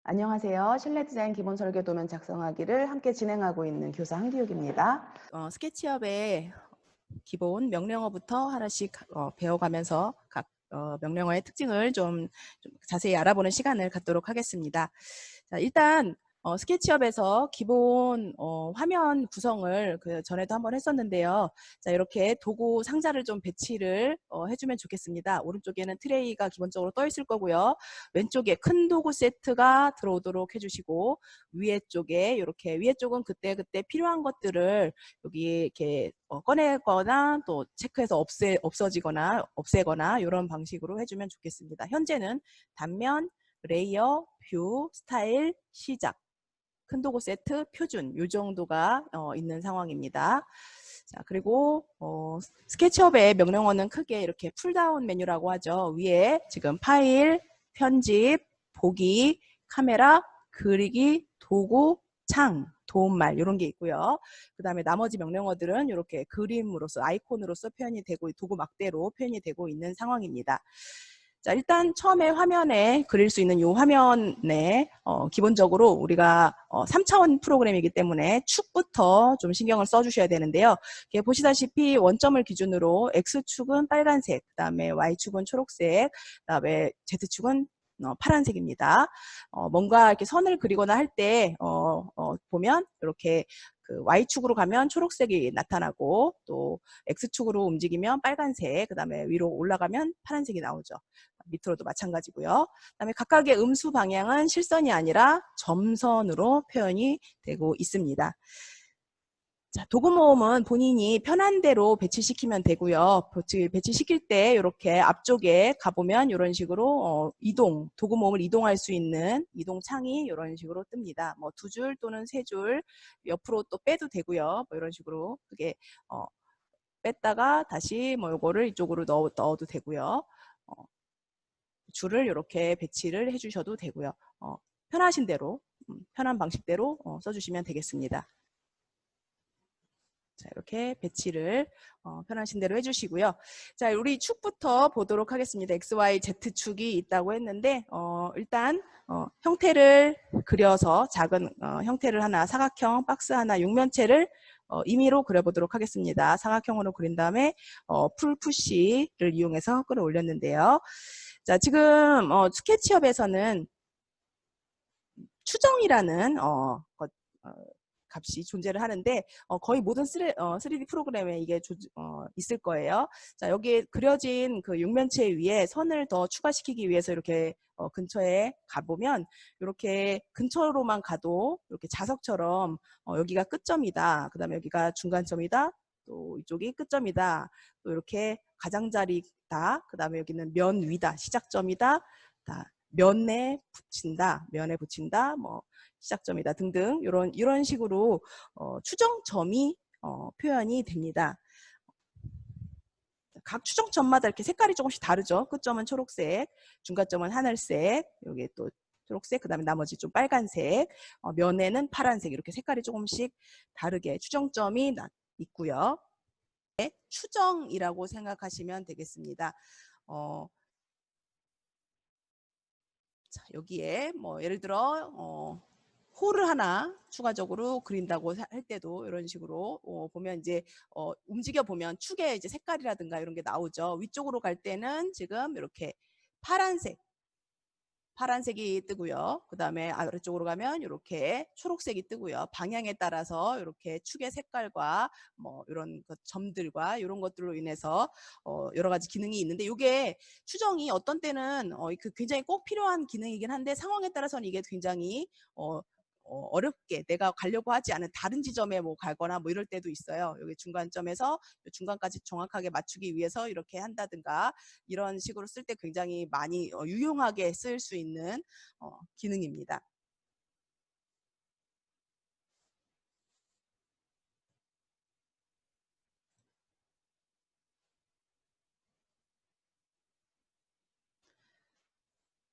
안녕하세요. 실내 디자인 기본 설계 도면 작성하기를 함께 진행하고 있는 교사 한기욱입니다. 스케치업의 기본 명령어부터 하나씩 배워가면서 각 명령어의 특징을 좀 자세히 알아보는 시간을 갖도록 하겠습니다. 자, 일단 스케치업에서 기본 화면 구성을 그 전에도 한번 했었는데요. 자, 이렇게 도구 상자를 좀 배치를 해주면 좋겠습니다. 오른쪽에는 트레이가 기본적으로 떠 있을 거고요. 왼쪽에 큰 도구 세트가 들어오도록 해주시고, 위에 쪽에 이렇게 위에 쪽은 그때 필요한 것들을 여기 이렇게 꺼내거나 또 체크해서 없애거나 이런 방식으로 해주면 좋겠습니다. 현재는 단면, 레이어, 뷰, 스타일, 시작, 큰 도구 세트, 표준 이 정도가 있는 상황입니다. 자, 그리고 스케치업의 명령어는 크게 이렇게 풀다운 메뉴라고 하죠. 위에 지금 파일, 편집, 보기, 카메라, 그리기, 도구, 창, 도움말 이런 게 있고요. 그 다음에 나머지 명령어들은 이렇게 그림으로서 아이콘으로서 표현이 되고 도구 막대로 표현이 되고 있는 상황입니다. 자, 일단 처음에 화면에 그릴 수 있는 이 화면에 기본적으로 우리가 3차원 프로그램이기 때문에 축부터 좀 신경을 써주셔야 되는데요. 이렇게 보시다시피 원점을 기준으로 X축은 빨간색, 그 다음에 Y축은 초록색, 그 다음에 Z축은 파란색입니다. 뭔가 이렇게 선을 그리거나 할 때 보면 이렇게 그 Y축으로 가면 초록색이 나타나고 또 X축으로 움직이면 빨간색, 그 다음에 위로 올라가면 파란색이 나오죠. 밑으로도 마찬가지고요. 그다음에 각각의 음수 방향은 실선이 아니라 점선으로 표현이 되고 있습니다. 자, 도구 모음은 본인이 편한 대로 배치시키면 되고요. 배치시킬 때 이렇게 앞쪽에 가보면 이런 식으로 도구 모음을 이동할 수 있는 이동창이 이런 식으로 뜹니다. 뭐 2줄 또는 3줄 옆으로 또 빼도 되고요. 뭐 이런 식으로 그게 뺐다가 다시 뭐 요거를 이쪽으로 넣어도 되고요. 줄을 이렇게 배치를 해주셔도 되고요. 편하신 대로, 편한 방식대로 써주시면 되겠습니다. 자, 이렇게 배치를 편하신 대로 해주시고요. 자, 우리 축부터 보도록 하겠습니다. X, Y, Z축이 있다고 했는데 일단 형태를 그려서 작은 형태를 하나, 사각형 박스 하나, 육면체를 임의로 그려보도록 하겠습니다. 사각형으로 그린 다음에 풀 푸시를 이용해서 끌어올렸는데요. 자, 지금 스케치업에서는 추정이라는 값이 존재를 하는데 거의 모든 3D 프로그램에 이게 있을 거예요. 자, 여기에 그려진 그 육면체 위에 선을 더 추가시키기 위해서 이렇게 근처에 가보면 이렇게 근처로만 가도 이렇게 자석처럼 여기가 끝점이다. 그 다음에 여기가 중간점이다. 또 이쪽이 끝점이다. 또 이렇게 가장자리다. 그 다음에 여기는 면 위다. 시작점이다. 면에 붙인다, 뭐 시작점이다 등등 이런 식으로 추정점이 표현이 됩니다. 각 추정점마다 이렇게 색깔이 조금씩 다르죠. 끝점은 초록색, 중간점은 하늘색, 여기 또 초록색, 그 다음에 나머지 좀 빨간색, 면에는 파란색 이렇게 색깔이 조금씩 다르게 추정점이 있고요. 추정이라고 생각하시면 되겠습니다. 자, 여기에 뭐 예를 들어 홀을 하나 추가적으로 그린다고 할 때도 이런 식으로 보면 이제 움직여 보면 축의 이제 색깔이라든가 이런 게 나오죠. 위쪽으로 갈 때는 지금 이렇게 파란색이 뜨고요. 그 다음에 아래쪽으로 가면 이렇게 초록색이 뜨고요. 방향에 따라서 이렇게 축의 색깔과 뭐 이런 점들과 이런 것들로 인해서 여러 가지 기능이 있는데 이게 추정이 어떤 때는 굉장히 꼭 필요한 기능이긴 한데 상황에 따라서는 이게 굉장히 어렵게 내가 가려고 하지 않은 다른 지점에 뭐 가거나 뭐 이럴 때도 있어요. 여기 중간점에서 중간까지 정확하게 맞추기 위해서 이렇게 한다든가 이런 식으로 쓸 때 굉장히 많이 유용하게 쓸 수 있는 기능입니다.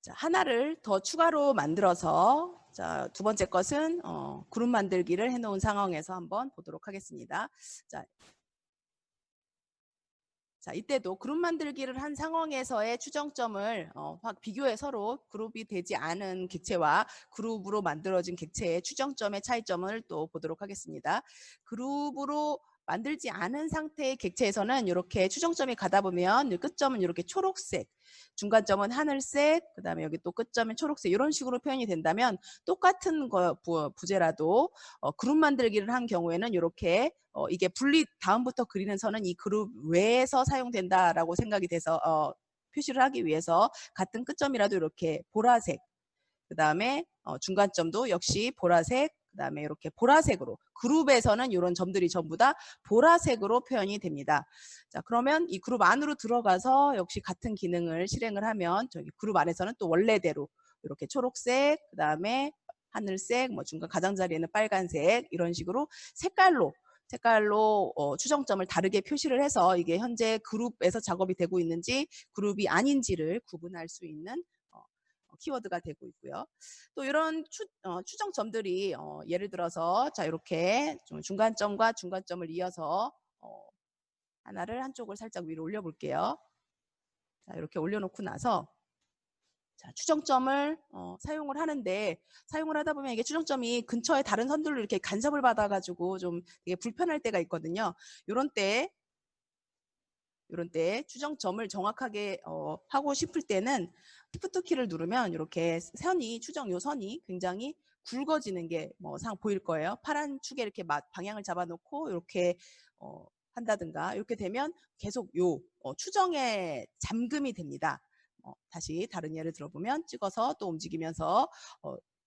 자, 하나를 더 추가로 만들어서 자, 두 번째 것은 그룹 만들기를 해놓은 상황에서 한번 보도록 하겠습니다. 자, 자, 이때도 그룹 만들기를 한 상황에서의 추정점을 확 비교해 서로 그룹이 되지 않은 객체와 그룹으로 만들어진 객체의 추정점의 차이점을 또 보도록 하겠습니다. 그룹으로 만들지 않은 상태의 객체에서는 이렇게 추정점이 가다 보면 끝점은 이렇게 초록색, 중간점은 하늘색, 그다음에 여기 또 끝점은 초록색 이런 식으로 표현이 된다면 똑같은 부재라도 그룹 만들기를 한 경우에는 이렇게 이게 분리 다음부터 그리는 선은 이 그룹 외에서 사용된다라고 생각이 돼서 표시를 하기 위해서 같은 끝점이라도 이렇게 보라색, 그 다음에 중간점도 역시 보라색, 그 다음에 이렇게 보라색으로 그룹에서는 이런 점들이 전부 다 보라색으로 표현이 됩니다. 자, 그러면 이 그룹 안으로 들어가서 역시 같은 기능을 실행을 하면 저기 그룹 안에서는 또 원래대로 이렇게 초록색, 그 다음에 하늘색, 뭐 중간 가장자리에는 빨간색 이런 식으로 색깔로 추정점을 다르게 표시를 해서 이게 현재 그룹에서 작업이 되고 있는지 그룹이 아닌지를 구분할 수 있는 키워드가 되고 있고요. 또 이런 추정점들이 예를 들어서 자 이렇게 중간점과 중간점을 이어서 하나를 한쪽을 살짝 위로 올려볼게요. 자 이렇게 올려놓고 나서 자, 추정점을 사용을 하는데 사용을 하다 보면 이게 추정점이 근처에 다른 선들로 이렇게 간섭을 받아가지고 좀 되게 불편할 때가 있거든요. 이런 때 추정점을 정확하게 하고 싶을 때는 Shift 키를 누르면 이렇게 선이 요 선이 굉장히 굵어지는 게 상 보일 거예요. 파란 축에 이렇게 방향을 잡아놓고 이렇게 한다든가 이렇게 되면 계속 요 추정에 잠금이 됩니다. 다시 다른 예를 들어보면 찍어서 또 움직이면서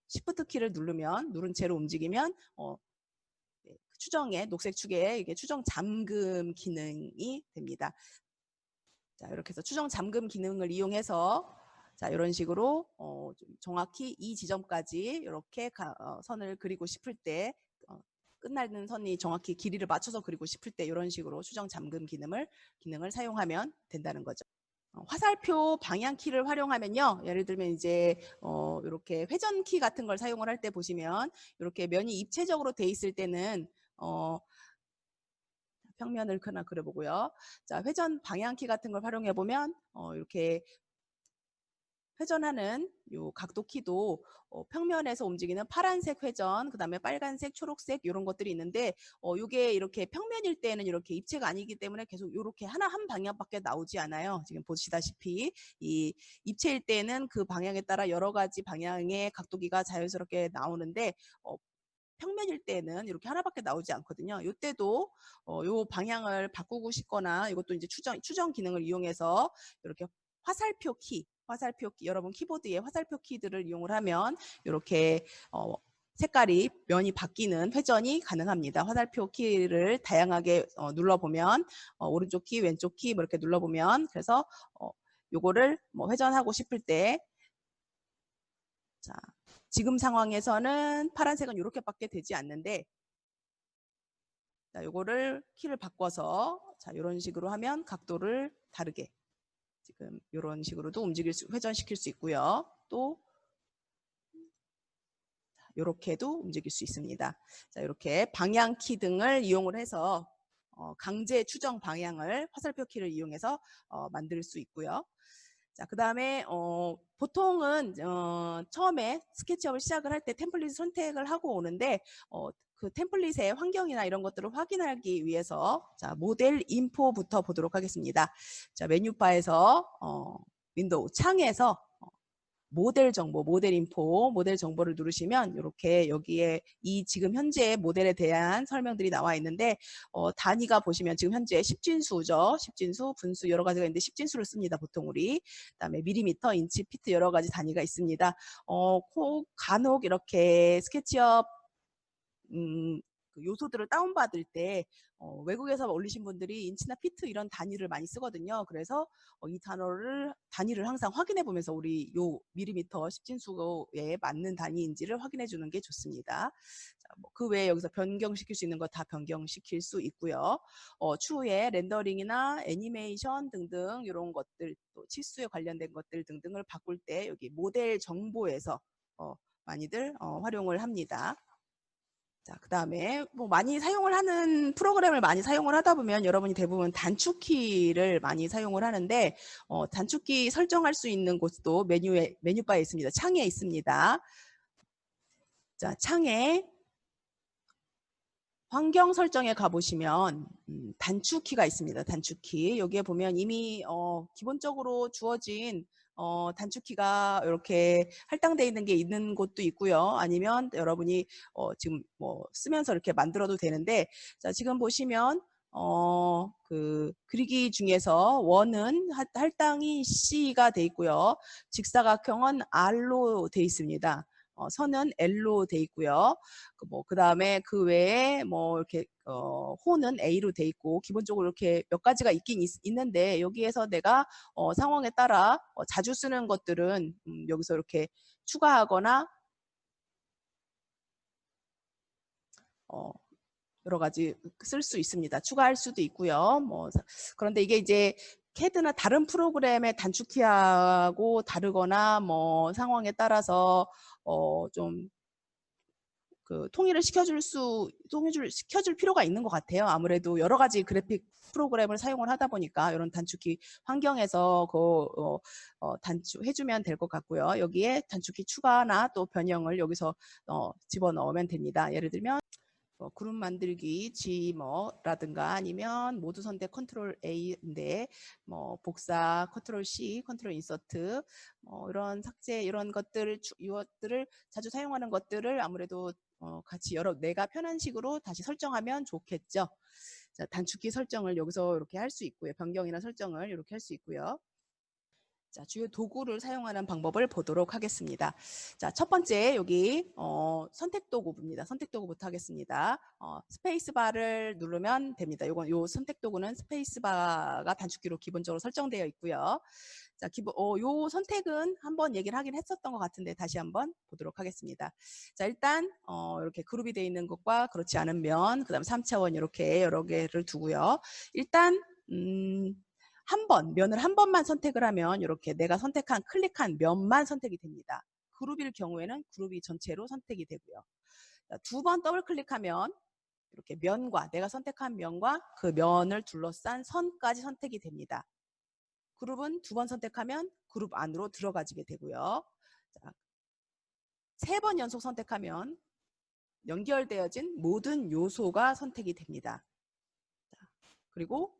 Shift 키를 누른 채로 움직이면 추정의 녹색 축에 이게 추정 잠금 기능이 됩니다. 자, 이렇게 해서 추정 잠금 기능을 이용해서 자, 이런 식으로 좀 정확히 이 지점까지 이렇게 선을 그리고 싶을 때 끝나는 선이 정확히 길이를 맞춰서 그리고 싶을 때 이런 식으로 추정 잠금 기능을 사용하면 된다는 거죠. 화살표 방향키를 활용하면요. 예를 들면 이제 이렇게 회전키 같은 걸 사용을 할 때 보시면 이렇게 면이 입체적으로 돼 있을 때는 평면을 하나 그려보고요. 자, 회전 방향키 같은 걸 활용해 보면 이렇게 회전하는 요 각도 키도 평면에서 움직이는 파란색 회전, 그 다음에 빨간색, 초록색 이런 것들이 있는데 이게 이렇게 평면일 때는 이렇게 입체가 아니기 때문에 계속 이렇게 한 방향밖에 나오지 않아요. 지금 보시다시피 이 입체일 때는 그 방향에 따라 여러 가지 방향의 각도기가 자연스럽게 나오는데 평면일 때는 이렇게 하나밖에 나오지 않거든요. 이때도 요 방향을 바꾸고 싶거나 이것도 이제 추정 기능을 이용해서 이렇게 화살표 키 여러분 키보드에 화살표 키들을 이용을 하면 이렇게 색깔이 면이 바뀌는 회전이 가능합니다. 화살표 키를 다양하게 눌러보면 오른쪽 키, 왼쪽 키 뭐 이렇게 눌러보면 그래서 요거를 뭐 회전하고 싶을 때 자, 지금 상황에서는 파란색은 이렇게밖에 되지 않는데 자, 요거를 키를 바꿔서 자, 이런 식으로 하면 각도를 다르게 지금 이런 식으로도 회전시킬 수 있고요. 또 이렇게도 움직일 수 있습니다. 자, 이렇게 방향키 등을 이용을 해서 강제 추정 방향을 화살표 키를 이용해서 만들 수 있고요. 자, 그 다음에 보통은 처음에 스케치업을 시작을 할 때 템플릿 선택을 하고 오는데 그 템플릿의 환경이나 이런 것들을 확인하기 위해서 자, 모델 인포부터 보도록 하겠습니다. 자, 메뉴바에서 윈도우 창에서 모델 정보, 모델 인포, 모델 정보를 누르시면 이렇게 여기에 이 지금 현재 모델에 대한 설명들이 나와 있는데 단위가 보시면 지금 현재 십진수죠. 십진수, 분수 여러 가지가 있는데 십진수를 씁니다. 보통 우리. 그다음에 밀리미터, 인치, 피트 여러 가지 단위가 있습니다. 간혹 이렇게 스케치업 그 요소들을 다운받을 때 외국에서 올리신 분들이 인치나 피트 이런 단위를 많이 쓰거든요. 그래서 이 단위를 항상 확인해 보면서 우리 요 밀리미터 십진수에 맞는 단위인지를 확인해 주는 게 좋습니다. 자, 그 외에 여기서 변경시킬 수 있는 거 다 변경시킬 수 있고요. 추후에 렌더링이나 애니메이션 등등 이런 것들 또 치수에 관련된 것들 등등을 바꿀 때 여기 모델 정보에서 많이들 활용을 합니다. 자, 그다음에 뭐 많이 사용을 하는 프로그램을 많이 사용을 하다 보면 여러분이 대부분 단축키를 많이 사용을 하는데 단축키 설정할 수 있는 곳도 메뉴바에 있습니다. 창에 있습니다. 자, 창에 환경 설정에 가보시면 단축키가 있습니다. 단축키. 여기에 보면 이미 기본적으로 주어진 단축키가 이렇게 할당되어 있는 게 있는 곳도 있고요. 아니면 여러분이 지금 뭐 쓰면서 이렇게 만들어도 되는데, 자, 지금 보시면 그 그리기 중에서 원은 할당이 C가 돼 있고요. 직사각형은 R로 돼 있습니다. 선은 L로 돼 있고요. 그다음에 그 외에 뭐 이렇게 호는 A로 돼 있고 기본적으로 이렇게 몇 가지가 있긴 있는데 여기에서 내가 상황에 따라 자주 쓰는 것들은 여기서 이렇게 추가하거나 여러 가지 쓸 수 있습니다. 추가할 수도 있고요. 그런데 이게 이제 CAD나 다른 프로그램의 단축키하고 다르거나 뭐 상황에 따라서 좀 통일을 시켜줄 필요가 있는 것 같아요. 아무래도 여러 가지 그래픽 프로그램을 사용을 하다 보니까 이런 단축키 환경에서 단축해주면 될 것 같고요. 여기에 단축키 추가나 또 변형을 여기서 집어넣으면 됩니다. 예를 들면 그룹 만들기 G라든가 아니면 모두 선택 컨트롤 A인데 복사 컨트롤 C, 컨트롤 인서트 이런 삭제 이런 것들을 자주 사용하는 것들을 아무래도 같이 내가 편한 식으로 다시 설정하면 좋겠죠. 자, 단축키 설정을 여기서 이렇게 할 수 있고요. 변경이나 설정을 이렇게 할 수 있고요. 자, 주요 도구를 사용하는 방법을 보도록 하겠습니다. 자, 첫 번째 여기 선택 도구입니다. 선택 도구부터 하겠습니다. 스페이스바를 누르면 됩니다. 요 선택 도구는 스페이스바가 단축키로 기본적으로 설정되어 있고요. 자, 요 선택은 한번 얘기를 하긴 했었던 것 같은데 다시 한번 보도록 하겠습니다. 자, 일단 이렇게 그룹이 되어 있는 것과 그렇지 않은 면, 그다음 3차원 이렇게 여러 개를 두고요. 일단 면을 한 번만 선택을 하면 이렇게 내가 클릭한 면만 선택이 됩니다. 그룹일 경우에는 그룹이 전체로 선택이 되고요. 두 번 더블 클릭하면 이렇게 내가 선택한 면과 그 면을 둘러싼 선까지 선택이 됩니다. 그룹은 두 번 선택하면 그룹 안으로 들어가지게 되고요. 세 번 연속 선택하면 연결되어진 모든 요소가 선택이 됩니다. 그리고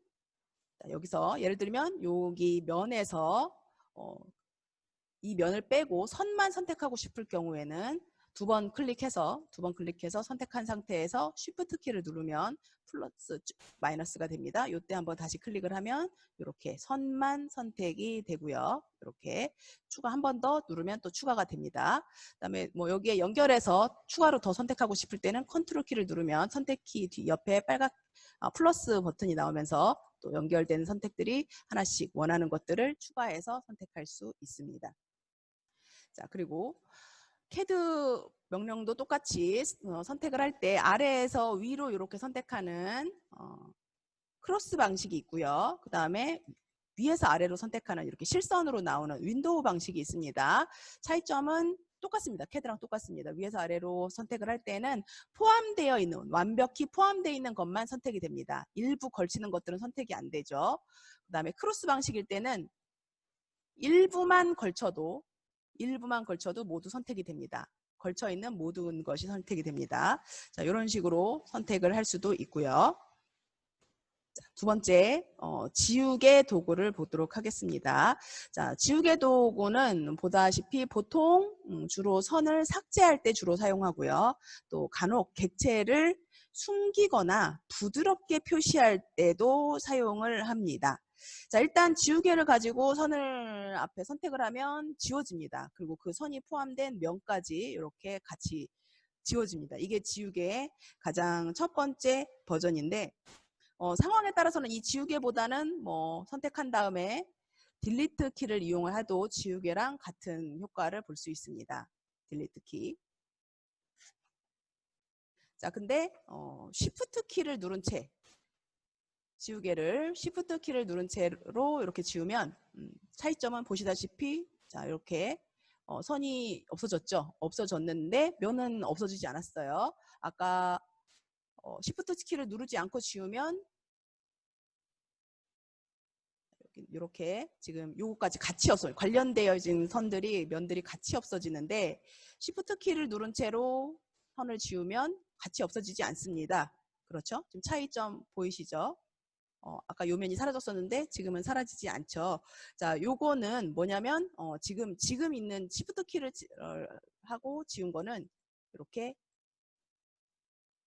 여기서 예를 들면 여기 면에서 이 면을 빼고 선만 선택하고 싶을 경우에는 두 번 클릭해서 선택한 상태에서 Shift 키를 누르면 플러스 마이너스가 됩니다. 이때 한번 다시 클릭을 하면 이렇게 선만 선택이 되고요. 이렇게 추가 한 번 더 누르면 또 추가가 됩니다. 그다음에 뭐 여기에 연결해서 추가로 더 선택하고 싶을 때는 컨트롤 키를 누르면 선택키 뒤 옆에 빨간 플러스 버튼이 나오면서 또 연결된 선택들이 하나씩 원하는 것들을 추가해서 선택할 수 있습니다. 자, 그리고 CAD 명령도 똑같이 선택을 할 때 아래에서 위로 이렇게 선택하는 크로스 방식이 있고요. 그 다음에 위에서 아래로 선택하는 이렇게 실선으로 나오는 윈도우 방식이 있습니다. 차이점은 똑같습니다. CAD랑 똑같습니다. 위에서 아래로 선택을 할 때는 완벽히 포함되어 있는 것만 선택이 됩니다. 일부 걸치는 것들은 선택이 안 되죠. 그 다음에 크로스 방식일 때는 일부만 걸쳐도 모두 선택이 됩니다. 걸쳐 있는 모든 것이 선택이 됩니다. 자, 이런 식으로 선택을 할 수도 있고요. 두 번째, 지우개 도구를 보도록 하겠습니다. 자, 지우개 도구는 보다시피 보통 주로 선을 삭제할 때 주로 사용하고요. 또 간혹 객체를 숨기거나 부드럽게 표시할 때도 사용을 합니다. 자, 일단 지우개를 가지고 선을 앞에 선택을 하면 지워집니다. 그리고 그 선이 포함된 면까지 이렇게 같이 지워집니다. 이게 지우개의 가장 첫 번째 버전인데 상황에 따라서는 이 지우개보다는 선택한 다음에 딜리트 키를 이용을 해도 지우개랑 같은 효과를 볼 수 있습니다. 딜리트 키. 자, 근데 Shift 키를 누른 채 지우개를 Shift 키를 누른 채로 이렇게 지우면 차이점은 보시다시피 자, 이렇게 선이 없어졌죠. 없어졌는데 면은 없어지지 않았어요. 아까 Shift 키를 누르지 않고 지우면 이렇게 지금 요거까지 같이 없어요. 관련되어진 선들이 면들이 같이 없어지는데 Shift 키를 누른 채로 선을 지우면 같이 없어지지 않습니다. 그렇죠? 지금 차이점 보이시죠? 아까 요 면이 사라졌었는데 지금은 사라지지 않죠. 자, 요거는 뭐냐면 지금 있는 Shift 키를 하고 지운 거는 이렇게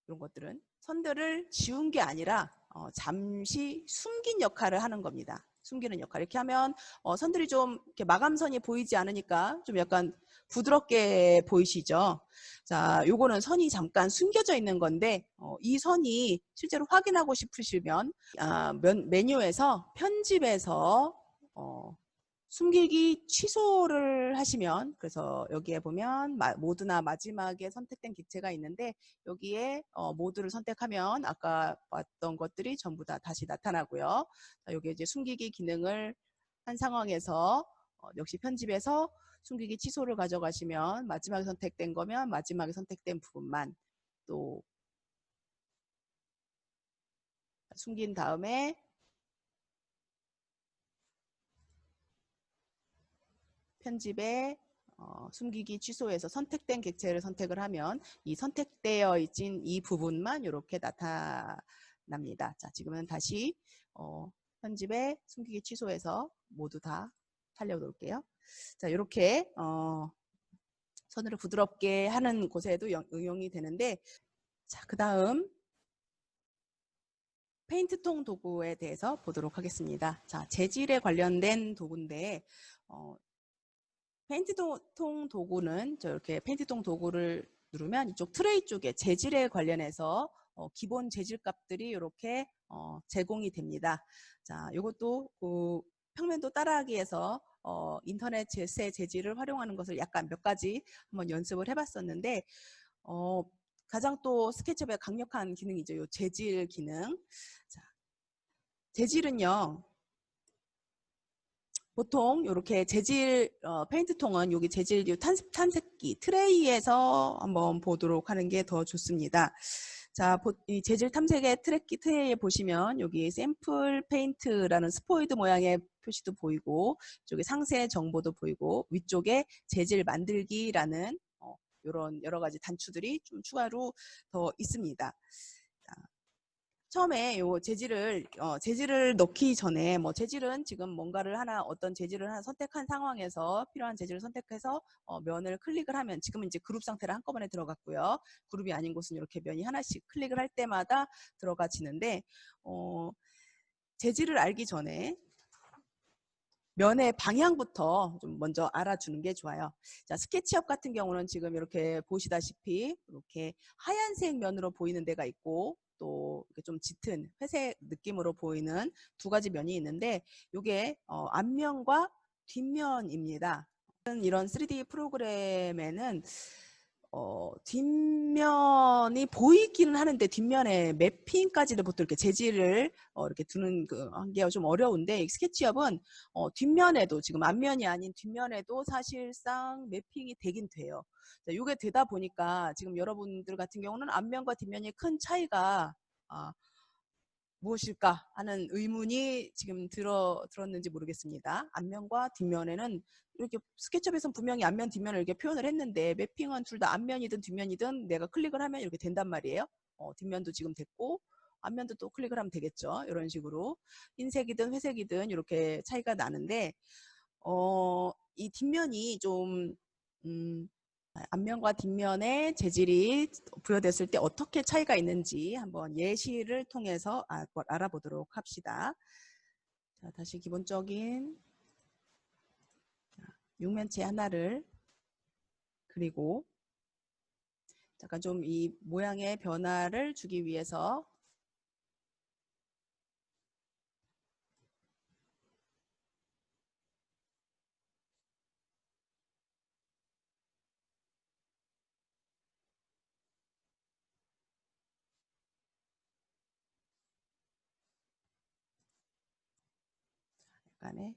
이런 것들은 선들을 지운 게 아니라 잠시 숨긴 역할을 하는 겁니다. 숨기는 역할. 이렇게 하면 선들이 좀 이렇게 마감선이 보이지 않으니까 좀 약간 부드럽게 보이시죠? 자, 요거는 선이 잠깐 숨겨져 있는 건데 이 선이 실제로 확인하고 싶으시면 메뉴에서 편집에서 숨기기 취소를 하시면, 그래서 여기에 보면 모드나 마지막에 선택된 객체가 있는데 여기에 모드를 선택하면 아까 봤던 것들이 전부 다 다시 나타나고요. 자, 여기에 이제 숨기기 기능을 한 상황에서 역시 편집에서 숨기기 취소를 가져가시면 마지막에 선택된 거면 마지막에 선택된 부분만 또 숨긴 다음에 편집에 숨기기 취소해서 선택된 객체를 선택을 하면 이 선택되어 있진 이 부분만 이렇게 나타납니다. 자, 지금은 다시 편집에 숨기기 취소해서 모두 다 살려놓을게요. 자, 이렇게 선을 부드럽게 하는 곳에도 응용이 되는데, 자, 그 다음 페인트통 도구에 대해서 보도록 하겠습니다. 자, 재질에 관련된 도구인데 페인트통 도구는 저렇게 페인트통 도구를 누르면 이쪽 트레이 쪽에 재질에 관련해서 기본 재질 값들이 이렇게 제공이 됩니다. 자, 이것도 그 평면도 따라하기에서 인터넷의 재질을 활용하는 것을 약간 몇 가지 한번 연습을 해봤었는데 가장 또 스케치업의 강력한 기능이죠. 이 재질 기능. 자, 재질은요. 보통 이렇게 재질 페인트통은 여기 재질 탐색기 트레이에서 한번 보도록 하는 게 더 좋습니다. 자, 이 재질 탐색의 트레이에 보시면 여기 샘플 페인트라는 스포이드 모양의 표시도 보이고 이쪽에 상세 정보도 보이고 위쪽에 재질 만들기라는 이런 여러 가지 단추들이 좀 추가로 더 있습니다. 처음에 요 재질을 넣기 전에 재질은 지금 뭔가를 어떤 재질을 하나 선택한 상황에서 필요한 재질을 선택해서 면을 클릭을 하면 지금은 이제 그룹 상태로 한꺼번에 들어갔고요. 그룹이 아닌 곳은 이렇게 면이 하나씩 클릭을 할 때마다 들어가지는데 재질을 알기 전에 면의 방향부터 좀 먼저 알아주는 게 좋아요. 자, 스케치업 같은 경우는 지금 이렇게 보시다시피 이렇게 하얀색 면으로 보이는 데가 있고 또 이렇게 좀 짙은 회색 느낌으로 보이는 두 가지 면이 있는데 이게 앞면과 뒷면입니다. 이런 3D 프로그램에는 뒷면이 보이기는 하는데 뒷면에 매핑까지를 보통 이렇게 재질을 이렇게 두는 게 좀 어려운데 스케치업은 뒷면에도 지금 앞면이 아닌 뒷면에도 사실상 매핑이 되긴 돼요. 자, 이게 되다 보니까 지금 여러분들 같은 경우는 앞면과 뒷면이 큰 차이가 무엇일까 하는 의문이 지금 들었는지 모르겠습니다. 앞면과 뒷면에는 이렇게 스케치업에서는 분명히 앞면, 뒷면을 이렇게 표현을 했는데 매핑은 둘 다 앞면이든 뒷면이든 내가 클릭을 하면 이렇게 된단 말이에요. 뒷면도 지금 됐고 앞면도 또 클릭을 하면 되겠죠. 이런 식으로 흰색이든 회색이든 이렇게 차이가 나는데 이 뒷면이 좀 앞면과 뒷면의 재질이 부여됐을 때 어떻게 차이가 있는지 한번 예시를 통해서 알아보도록 합시다. 자, 다시 기본적인 육면체 하나를 그리고 잠깐 좀 이 모양의 변화를 주기 위해서 약간의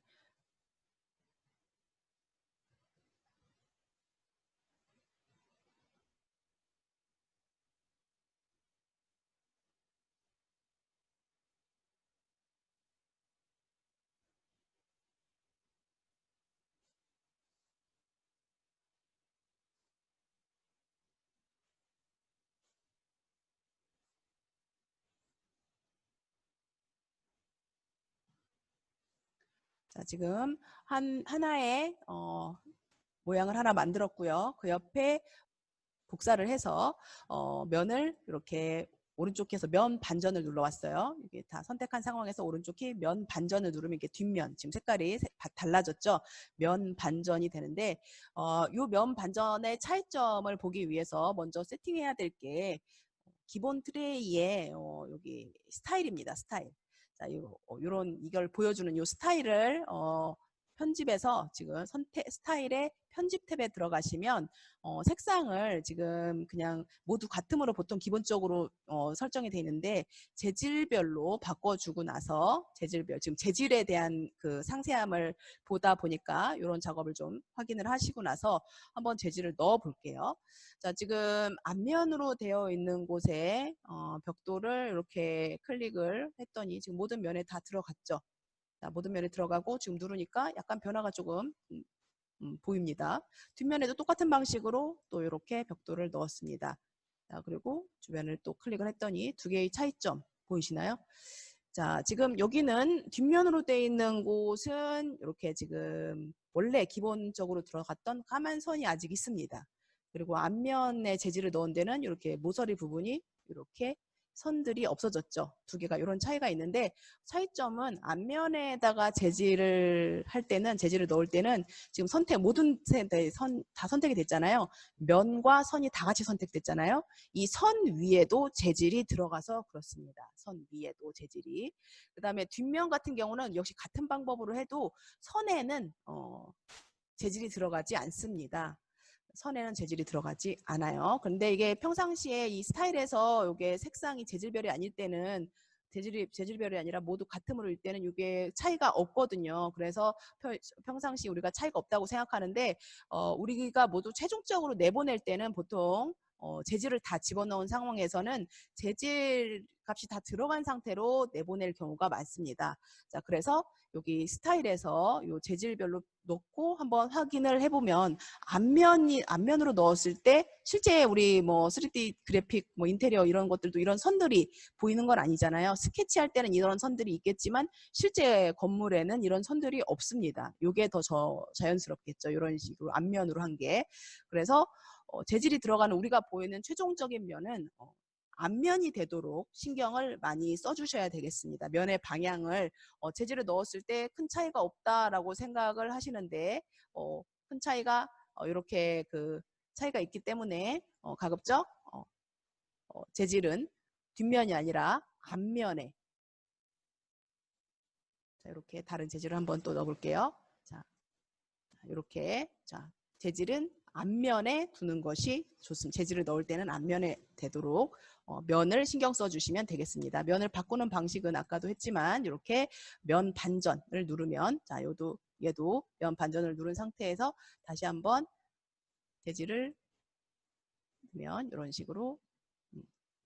자, 지금 하나의 모양을 하나 만들었고요. 그 옆에 복사를 해서 면을 이렇게 오른쪽에서 면 반전을 눌러왔어요. 이게 다 선택한 상황에서 오른쪽이 면 반전을 누르면 이게 뒷면, 지금 색깔이 달라졌죠. 면 반전이 되는데 이 면 반전의 차이점을 보기 위해서 먼저 세팅해야 될 게 기본 트레이의 여기 스타일입니다. 스타일. 자, 요런 이걸 보여주는 요 스타일을 편집해서 지금 스타일의 편집 탭에 들어가시면 색상을 지금 그냥 모두 같음으로 보통 기본적으로 설정이 되어 있는데 재질별로 바꿔주고 나서 재질별 지금 재질에 대한 그 상세함을 보다 보니까 이런 작업을 좀 확인을 하시고 나서 한번 재질을 넣어 볼게요. 자, 지금 앞면으로 되어 있는 곳에 벽돌을 이렇게 클릭을 했더니 지금 모든 면에 다 들어갔죠. 자, 모든 면에 들어가고 지금 누르니까 약간 변화가 조금 보입니다. 뒷면에도 똑같은 방식으로 또 이렇게 벽돌을 넣었습니다. 자, 그리고 주변을 또 클릭을 했더니 두 개의 차이점 보이시나요? 자, 지금 여기는 뒷면으로 되어 있는 곳은 이렇게 지금 원래 기본적으로 들어갔던 까만 선이 아직 있습니다. 그리고 앞면에 재질을 넣은 데는 이렇게 모서리 부분이 이렇게 선들이 없어졌죠. 두 개가 이런 차이가 있는데 차이점은 앞면에다가 재질을 할 때는 재질을 넣을 때는 지금 모든 다 선택이 됐잖아요. 면과 선이 다 같이 선택됐잖아요. 이 선 위에도 재질이 들어가서 그렇습니다. 선 위에도 재질이. 그 다음에 뒷면 같은 경우는 역시 같은 방법으로 해도 선에는 재질이 들어가지 않습니다. 선에는 재질이 들어가지 않아요. 그런데 이게 평상시에 이 스타일에서 이게 색상이 재질별이 아닐 때는 재질별이 아니라 모두 같음으로 일 때는 이게 차이가 없거든요. 그래서 평상시 우리가 차이가 없다고 생각하는데 우리가 모두 최종적으로 내보낼 때는 보통 재질을 다 집어넣은 상황에서는 재질 값이 다 들어간 상태로 내보낼 경우가 많습니다. 자, 그래서 여기 스타일에서 이 재질별로 넣고 한번 확인을 해보면 앞면으로 넣었을 때 실제 우리 뭐 3D 그래픽 뭐 인테리어 이런 것들도 이런 선들이 보이는 건 아니잖아요. 스케치할 때는 이런 선들이 있겠지만 실제 건물에는 이런 선들이 없습니다. 이게 더 자연스럽겠죠. 이런 식으로 앞면으로 한 게. 그래서 재질이 들어가는 우리가 보이는 최종적인 면은 앞면이 되도록 신경을 많이 써주셔야 되겠습니다. 면의 방향을 재질을 넣었을 때 큰 차이가 없다라고 생각을 하시는데 큰 차이가 이렇게 그 차이가 있기 때문에 가급적 재질은 뒷면이 아니라 앞면에 자, 이렇게 다른 재질을 한번 또 넣어볼게요. 자, 이렇게 자 재질은 앞면에 두는 것이 좋습니다. 재질을 넣을 때는 앞면에 되도록 면을 신경 써주시면 되겠습니다. 면을 바꾸는 방식은 아까도 했지만 이렇게 면 반전을 누르면 자 얘도 면 반전을 누른 상태에서 다시 한번 재질을 넣으면 이런 식으로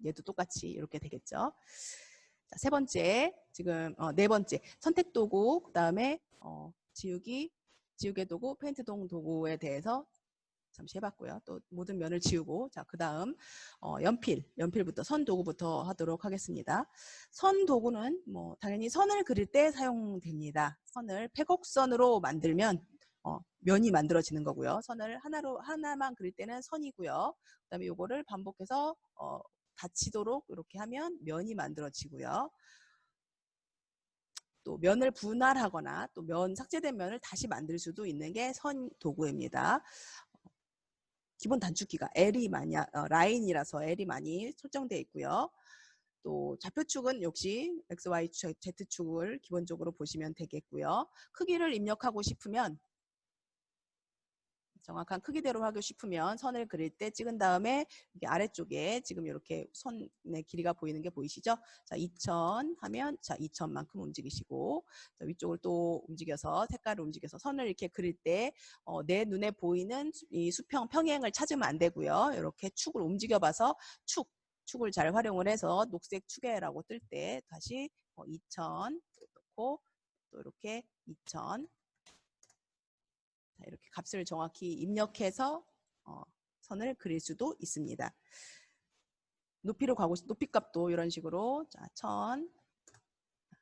얘도 똑같이 이렇게 되겠죠. 자, 세 번째 지금 네 번째 선택 도구 그다음에 지우개 도구, 페인트 도구에 대해서 잠시 해봤고요. 또 모든 면을 지우고 자 그다음 연필부터 선 도구부터 하도록 하겠습니다. 선 도구는 뭐 당연히 선을 그릴 때 사용됩니다. 선을 패곡선으로 만들면 면이 만들어지는 거고요. 선을 하나만 그릴 때는 선이고요. 그다음에 요거를 반복해서 닫히도록 이렇게 하면 면이 만들어지고요. 또 면을 분할하거나 또 삭제된 면을 다시 만들 수도 있는 게 선 도구입니다. 기본 단축키가 라인이라서 L이 많이 설정되어 있고요. 또 좌표축은 역시 X, Y, Z축을 기본적으로 보시면 되겠고요. 크기를 입력하고 싶으면 정확한 크기대로 하고 싶으면 선을 그릴 때 찍은 다음에 아래쪽에 지금 이렇게 선의 길이가 보이는 게 보이시죠? 자, 2000 하면 자 2000만큼 움직이시고 자, 위쪽을 또 움직여서 색깔을 움직여서 선을 이렇게 그릴 때 내 눈에 보이는 이 평행을 찾으면 안 되고요. 이렇게 축을 움직여봐서 축을 잘 활용을 해서 녹색 축에라고 뜰 때 다시 2000 넣고 또 이렇게 2000 이렇게 값을 정확히 입력해서 선을 그릴 수도 있습니다. 높이 값도 이런 식으로 자, 1000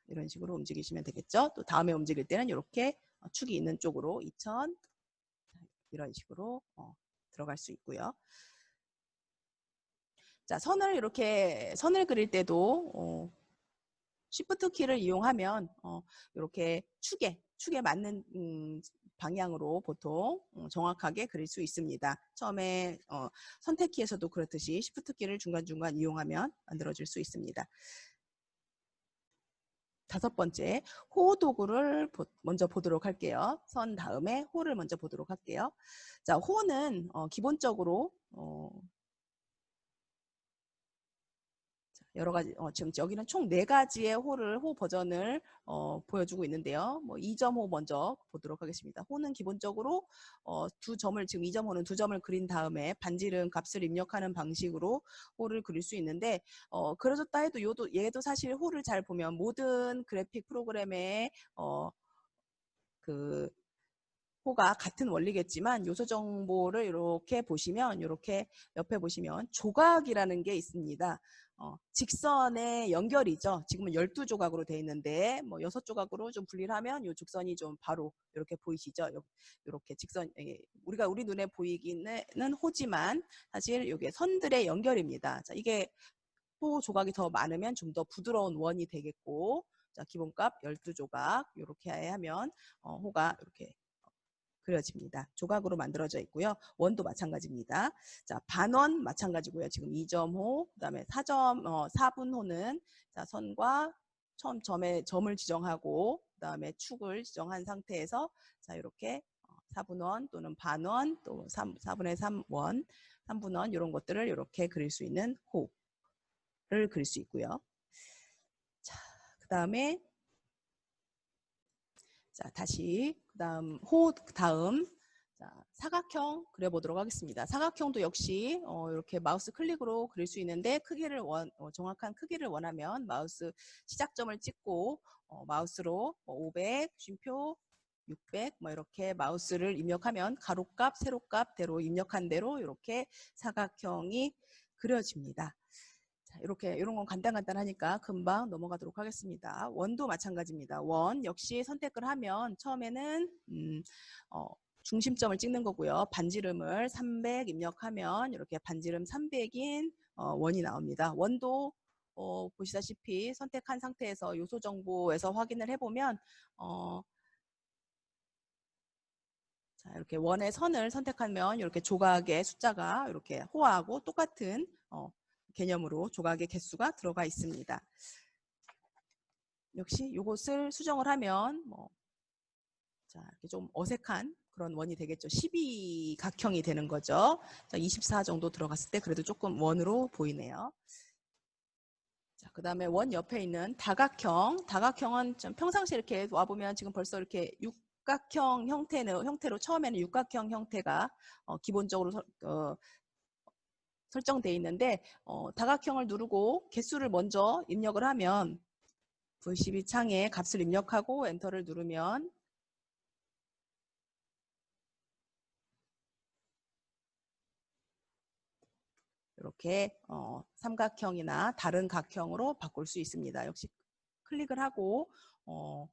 이런 식으로 움직이시면 되겠죠. 또 다음에 움직일 때는 이렇게 축이 있는 쪽으로 2000 이런 식으로 들어갈 수 있고요. 자, 선을 그릴 때도 Shift 키를 이용하면 이렇게 축에 맞는 방향으로 보통 정확하게 그릴 수 있습니다. 처음에 선택키에서도 그렇듯이 Shift 키를 중간중간 이용하면 만들어질 수 있습니다. 다섯 번째, 호 도구를 먼저 보도록 할게요. 선 다음에 호를 먼저 보도록 할게요. 자, 호는 기본적으로 여러 가지 지금 여기는 총 4가지의 호 버전을 보여주고 있는데요. 뭐 2.5 먼저 보도록 하겠습니다. 호는 기본적으로 두 점을 지금 2.5는 두 점을 그린 다음에 반지름 값을 입력하는 방식으로 호를 그릴 수 있는데 그러졌다 해도 얘도 사실 호를 잘 보면 모든 그래픽 프로그램의 그 호가 같은 원리겠지만 요소 정보를 이렇게 보시면 이렇게 옆에 보시면 조각이라는 게 있습니다. 직선의 연결이죠. 지금은 12조각으로 되어 있는데 뭐 6조각으로 좀 분리를 하면 이 직선이 좀 바로 이렇게 보이시죠? 이렇게 직선 우리 눈에 보이기는 호지만 사실 이게 선들의 연결입니다. 자, 이게 호 조각이 더 많으면 좀 더 부드러운 원이 되겠고 자, 기본값 12조각 이렇게 하면 호가 이렇게 그려집니다. 조각으로 만들어져 있고요. 원도 마찬가지입니다. 자, 반원 마찬가지고요. 지금 2.5, 그다음에 4분호는 자, 선과 처음 점을 지정하고 그다음에 축을 지정한 상태에서 자, 이렇게 4분원 또는 반원 또 4분의 3원, 3분원 이런 것들을 이렇게 그릴 수 있는 호를 그릴 수 있고요. 자, 그다음에 자, 다시 다음 자, 사각형 그려보도록 하겠습니다. 사각형도 역시 이렇게 마우스 클릭으로 그릴 수 있는데 크기를 정확한 크기를 원하면 마우스 시작점을 찍고 마우스로 500, 쉼표 600, 뭐 이렇게 마우스를 입력하면 가로값, 세로값대로 입력한 대로 이렇게 사각형이 그려집니다. 자, 이렇게 이런 건 간단하니까 금방 넘어가도록 하겠습니다. 원도 마찬가지입니다. 원 역시 선택을 하면 처음에는 중심점을 찍는 거고요. 반지름을 300 입력하면 이렇게 반지름 300인 원이 나옵니다. 원도 보시다시피 선택한 상태에서 요소 정보에서 확인을 해보면 자, 이렇게 원의 선을 선택하면 이렇게 조각의 숫자가 이렇게 호하고 똑같은 개념으로 조각의 개수가 들어가 있습니다. 역시 이것을 수정을 하면 자, 이렇게 좀 어색한 그런 원이 되겠죠. 12각형이 되는 거죠. 자, 24 정도 들어갔을 때 그래도 조금 원으로 보이네요. 자, 그다음에 원 옆에 있는 다각형. 다각형은 좀 평상시에 이렇게 와보면 지금 벌써 이렇게 육각형 형태로 처음에는 육각형 형태가 기본적으로 설정되어 있는데 다각형을 누르고 개수를 먼저 입력을 하면 V12 창에 값을 입력하고 엔터를 누르면 이렇게 삼각형이나 다른 각형으로 바꿀 수 있습니다. 역시 클릭을 하고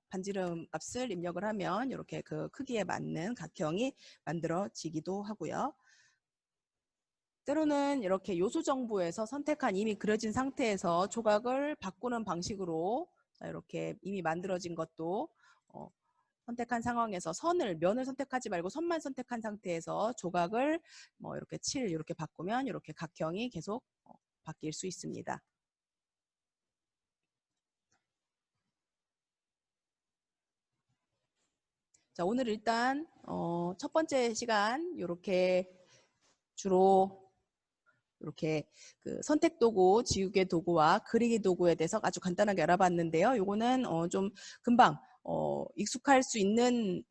반지름 값을 입력을 하면 이렇게 그 크기에 맞는 각형이 만들어지기도 하고요. 때로는 이렇게 요소 정보에서 선택한 이미 그려진 상태에서 조각을 바꾸는 방식으로 이렇게 이미 만들어진 것도 선택한 상황에서 면을 선택하지 말고 선만 선택한 상태에서 조각을 뭐 이렇게 이렇게 바꾸면 이렇게 각형이 계속 바뀔 수 있습니다. 자, 오늘 일단 첫 번째 시간 이렇게 주로 이렇게 그 선택 도구, 지우개 도구와 그리기 도구에 대해서 아주 간단하게 알아봤는데요. 요거는 좀 금방 익숙할 수 있는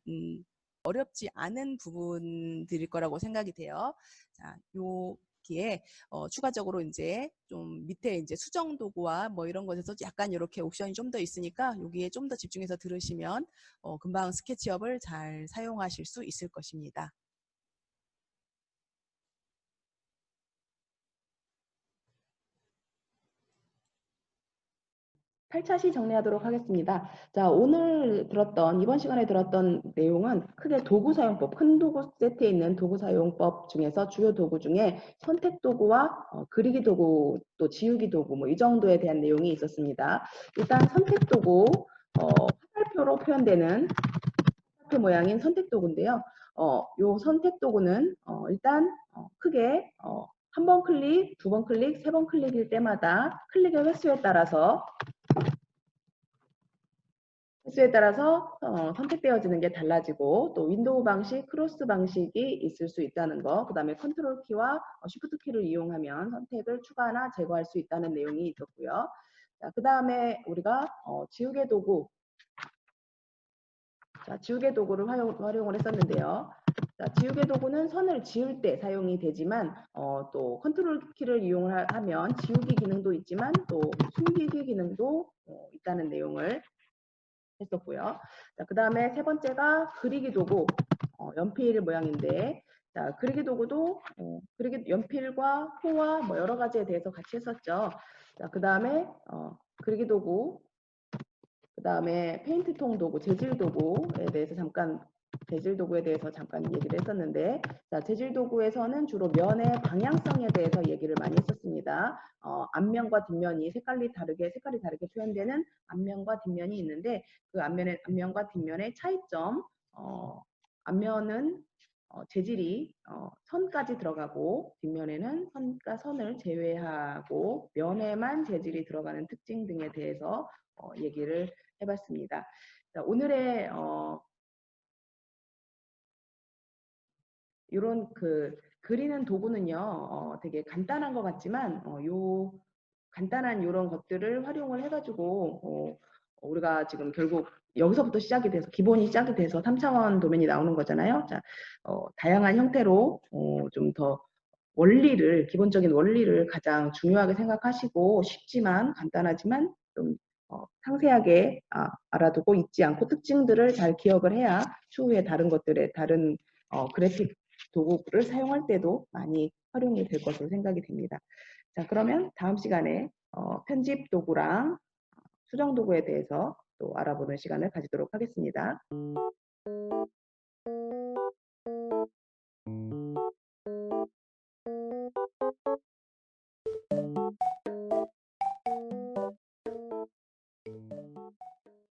어렵지 않은 부분들일 거라고 생각이 돼요. 자, 여기에 추가적으로 이제 좀 밑에 이제 수정 도구와 뭐 이런 것에서 약간 이렇게 옵션이 좀 더 있으니까 여기에 좀 더 집중해서 들으시면 금방 스케치업을 잘 사용하실 수 있을 것입니다. 8차시 정리하도록 하겠습니다. 자, 이번 시간에 들었던 내용은 크게 도구 사용법, 큰 도구 세트에 있는 도구 사용법 중에서 주요 도구 중에 선택 도구와 그리기 도구, 또 지우기 도구, 뭐 이 정도에 대한 내용이 있었습니다. 일단 선택 도구, 화살표로 표현되는 화살표 모양인 선택 도구인데요. 요 선택 도구는 일단 크게 한 번 클릭, 두 번 클릭, 세 번 클릭일 때마다 클릭의 횟수에 따라서 선택되어지는 게 달라지고, 또 윈도우 방식, 크로스 방식이 있을 수 있다는 거, 그 다음에 컨트롤 키와 쉬프트 키를 이용하면 선택을 추가나 제거할 수 있다는 내용이 있었고요. 그 다음에 우리가 지우개 도구, 지우개 도구를 활용을 했었는데요. 지우개 도구는 선을 지울 때 사용이 되지만 또 컨트롤 키를 이용하면 지우기 기능도 있지만 또 숨기기 기능도 있다는 내용을 했었고요. 그 다음에 세 번째가 그리기 도구, 연필 모양인데, 그리기 도구도 연필과 호와 뭐 여러 가지에 대해서 같이 했었죠. 그 다음에 그리기 도구, 그 다음에 페인트통 도구, 재질 도구에 대해서 잠깐 얘기를 했었는데, 재질 도구에서는 주로 면의 방향성에 대해서 얘기를 많이 했었습니다. 앞면과 뒷면이 색깔이 다르게 표현되는 앞면과 뒷면이 있는데, 그 앞면과 뒷면의 차이점, 앞면은 재질이 선까지 들어가고, 뒷면에는 선을 제외하고 면에만 재질이 들어가는 특징 등에 대해서 얘기를 해봤습니다. 오늘의 이런 그리는 도구는요, 되게 간단한 것 같지만, 요 간단한 이런 것들을 활용을 해가지고, 우리가 지금 결국 여기서부터 기본이 시작이 돼서 3차원 도면이 나오는 거잖아요. 자, 다양한 형태로 좀 더 기본적인 원리를 가장 중요하게 생각하시고, 쉽지만 간단하지만 좀 상세하게 알아두고 잊지 않고 특징들을 잘 기억을 해야 추후에 다른 그래픽 도구를 사용할 때도 많이 활용이 될 것으로 생각이 됩니다. 자, 그러면 다음 시간에 편집 도구랑 수정 도구에 대해서 또 알아보는 시간을 가지도록 하겠습니다.